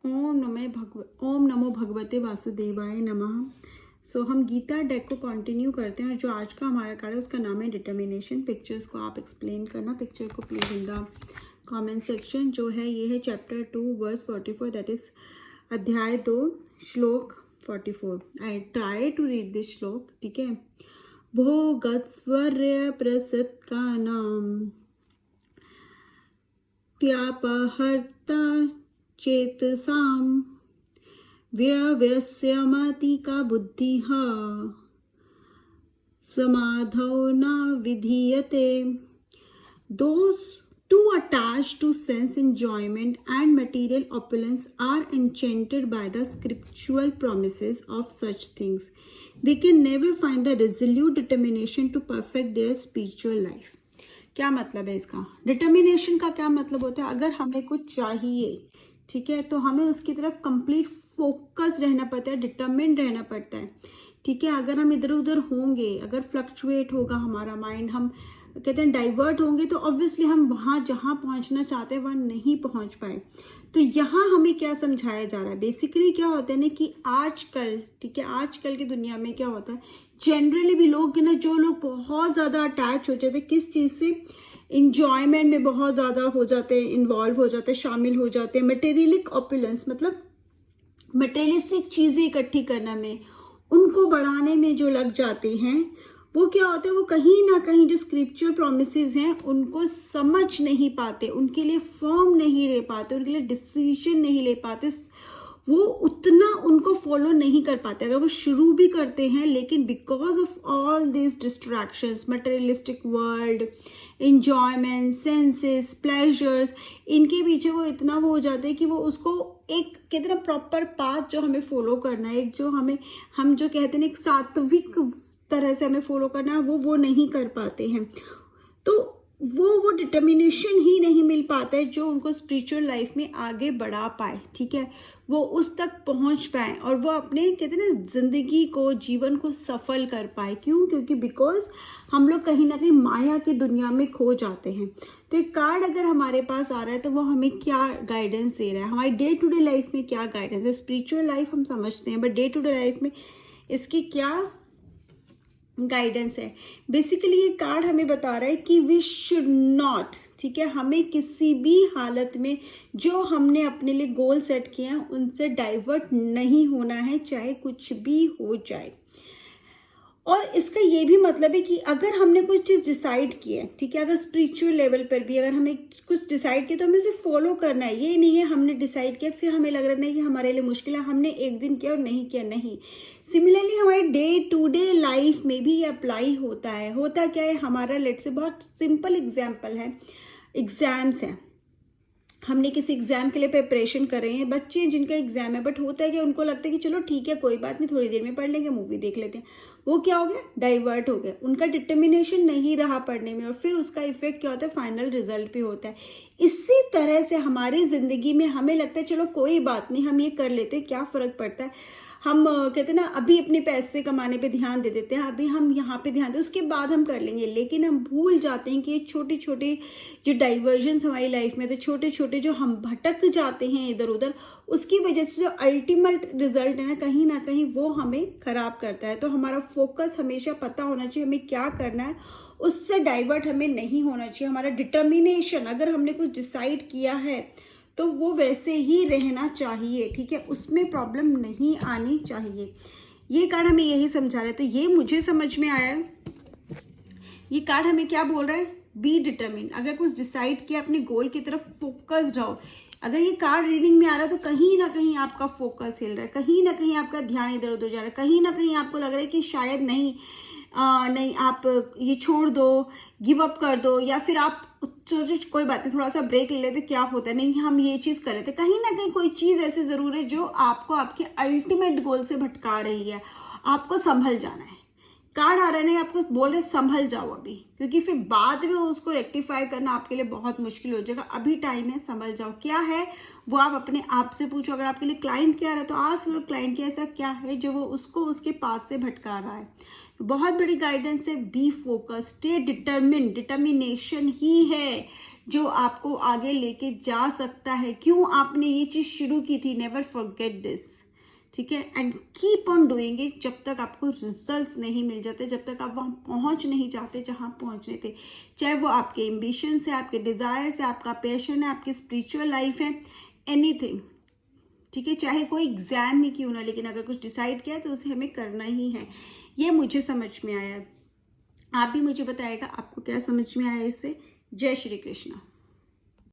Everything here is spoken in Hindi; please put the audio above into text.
ओम नमो भगवते वासुदेवाय नमः। सो हम गीता डेक को कंटिन्यू करते हैं और जो आज का हमारा कार्ड है उसका नाम है डिटर्मिनेशन। पिक्चर्स को आप एक्सप्लेन करना, पिक्चर को please in the comment section. जो है ये है चैप्टर 2 वर्स 44, दैट इज अध्याय 2 श्लोक 44। I try to read this shloka, ठीक है। भोगत्स्वर्य प्रसत का नाम त्यापहर्ता चेतसाम व्यवस्यमतिका बुद्धिः समाधौ न विधीयते। Those too attached to sense enjoyment and material opulence are enchanted by the scriptural promises of such things. They can never find the resolute determination to perfect their spiritual life. क्या मतलब है इसका? डिटर्मिनेशन का क्या मतलब होता है? अगर हमें कुछ चाहिए, ठीक है, तो हमें उसकी तरफ कंप्लीट फोकस रहना पड़ता है, डिटर्मिन्ड रहना पड़ता है, ठीक है। अगर हम इधर उधर होंगे, अगर फ्लक्चुएट होगा हमारा माइंड, हम कहते हैं डाइवर्ट होंगे, तो ऑब्वियसली हम वहाँ जहाँ पहुँचना चाहते हैं वहाँ नहीं पहुँच पाए। तो यहाँ हमें क्या समझाया जा रहा है? बेसिकली क्या होता है ना कि आजकल, ठीक है, आजकल की दुनिया में क्या होता है, जनरली भी लोग ना, जो लोग बहुत ज़्यादा अटैच हो जाते हैं किस चीज़ से, इंजॉयमेंट में बहुत ज़्यादा हो जाते हैं, इन्वॉल्व हो जाते हैं, शामिल हो जाते हैं, मटेरियलिक ऑपुलेंस मतलब मटेरियलिस्टिक चीज़ें इकट्ठी करने में, उनको बढ़ाने में जो लग जाते हैं, वो क्या होता है, वो कहीं ना कहीं जो स्क्रिप्चुअल प्रोमिसेस हैं उनको समझ नहीं पाते, उनके लिए फर्म नहीं रह पाते, उनके लिए डिसीजन नहीं ले पाते, वो उतना उनको फॉलो नहीं कर पाते। अगर वो शुरू भी करते हैं, लेकिन because of all this distractions, materialistic world, enjoyment, senses, pleasures, इनके पीछे वो इतना वो हो जाते हैं कि वो उसको एक कितना प्रॉपर पाथ जो हमें फॉलो करना है, एक जो हम जो कहते हैं एक सात्विक तरह से हमें फॉलो करना है, वो नहीं कर पाते हैं। तो वो डिटर्मिनेशन ही नहीं मिल पाता है जो उनको स्पिरिचुअल लाइफ में आगे बढ़ा पाए, ठीक है, वो उस तक पहुंच पाए और वो अपने कहते हैं ना जिंदगी को, जीवन को सफल कर पाए। क्यों? क्योंकि बिकॉज हम लोग कहीं ना कहीं माया की दुनिया में खो जाते हैं। तो एक कार्ड अगर हमारे पास आ रहा है तो वो हमें क्या गाइडेंस दे रहा है, हमारी डे टू डे लाइफ में क्या गाइडेंस है। स्पिरिचुअल लाइफ हम समझते हैं, but day to day life में इसकी क्या गाइडेंस है? बेसिकली ये कार्ड हमें बता रहा है कि वी शुड नॉट, ठीक है, हमें किसी भी हालत में जो हमने अपने लिए गोल सेट किए हैं उनसे डाइवर्ट नहीं होना है, चाहे कुछ भी हो जाए। और इसका ये भी मतलब है कि अगर हमने कुछ चीज़ डिसाइड की है, ठीक है, अगर स्पिरिचुअल लेवल पर भी अगर हमने कुछ डिसाइड किया तो हमें उसे फॉलो करना है। ये नहीं है हमने डिसाइड किया फिर हमें लग रहा नहीं कि हमारे लिए मुश्किल है, हमने एक दिन किया और नहीं किया, नहीं। सिमिलरली हमारे डे टू डे लाइफ में भी ये अप्लाई होता है। होता क्या है, हमारा लेट से बहुत सिंपल एग्जाम्पल है, एग्जाम्स हैं, हमने किसी एग्जाम के लिए प्रिपरेशन कर रहे हैं, बच्चे हैं जिनका एग्जाम है, बट होता है कि उनको लगता है कि चलो ठीक है कोई बात नहीं, थोड़ी देर में पढ़ लेंगे, मूवी देख लेते हैं। वो क्या हो गया, डाइवर्ट हो गया, उनका डिटर्मिनेशन नहीं रहा पढ़ने में और फिर उसका इफेक्ट क्या होता है, फाइनल रिजल्ट पे होता है। इसी तरह से हमारी जिंदगी में हमें लगता है चलो कोई बात नहीं, हम ये कर लेते हैं, क्या फर्क पड़ता है, हम कहते हैं ना अभी अपने पैसे कमाने पे ध्यान दे देते हैं, अभी हम यहाँ पे ध्यान दें, उसके बाद हम कर लेंगे। लेकिन हम भूल जाते हैं कि ये छोटे छोटे जो डाइवर्जन्स हमारी लाइफ में, तो छोटे छोटे जो हम भटक जाते हैं इधर उधर, उसकी वजह से जो अल्टीमेट रिजल्ट है ना कहीं वो हमें खराब करता है। तो हमारा फोकस हमेशा पता होना चाहिए हमें क्या करना है, उससे डाइवर्ट हमें नहीं होना चाहिए। हमारा डिटर्मिनेशन, अगर हमने कुछ डिसाइड किया है तो वो वैसे ही रहना चाहिए, ठीक है, उसमें प्रॉब्लम नहीं आनी चाहिए। ये कार्ड हमें यही समझा रहा है। तो ये मुझे समझ में आया है, ये कार्ड हमें क्या बोल रहा है, बी डिटर्मिन। अगर कुछ डिसाइड किया, अपने गोल की तरफ फोकस्ड रहो। अगर ये कार्ड रीडिंग में आ रहा है तो कहीं ना कहीं आपका फोकस हिल रहा है, कहीं ना कहीं आपका ध्यान इधर उधर जा रहा है, कहीं ना कहीं आपको लग रहा है कि शायद नहीं आप ये छोड़ दो, गिव अप कर दो, या फिर आप सोचो कोई बात नहीं, थोड़ा सा ब्रेक ले लेते, क्या होता है, नहीं हम ये चीज़ कर लेते। कहीं ना कहीं कोई चीज़ ऐसी ज़रूर है जो आपको आपके अल्टीमेट गोल से भटका रही है, आपको संभल जाना है। कार्ड आ रहे हैं आपको बोल रहे संभल जाओ अभी, क्योंकि फिर बाद में उसको रेक्टिफाई करना आपके लिए बहुत मुश्किल हो जाएगा। अभी टाइम है, संभल जाओ। क्या है वो आप अपने आप से पूछो। अगर आपके लिए क्लाइंट क्या रहा है तो आज वो क्लाइंट की ऐसा क्या है जो वो उसको उसके पाथ से भटका रहा है। बहुत बड़ी गाइडेंस है, be focus, stay determine. Determination ही है जो आपको आगे लेके जा सकता है। क्यों आपने ये चीज शुरू की थी, नेवर फॉरगेट दिस, ठीक है। And keep on doing it जब तक आपको रिजल्ट्स नहीं मिल जाते, जब तक आप वहां पहुंच नहीं जाते जहां पहुंचने थे, चाहे वो आपके एम्बिशंस है, आपके डिजायर्स है, आपका पैशन है, आपकी स्पिरिचुअल लाइफ है, एनीथिंग, ठीक है। चाहे कोई एग्जाम ही क्यों ना, लेकिन अगर कुछ डिसाइड किया है तो उसे हमें करना ही है। ये मुझे समझ में आया, आप भी मुझे बताएगा आपको क्या समझ में आया इससे। जय श्री कृष्णा।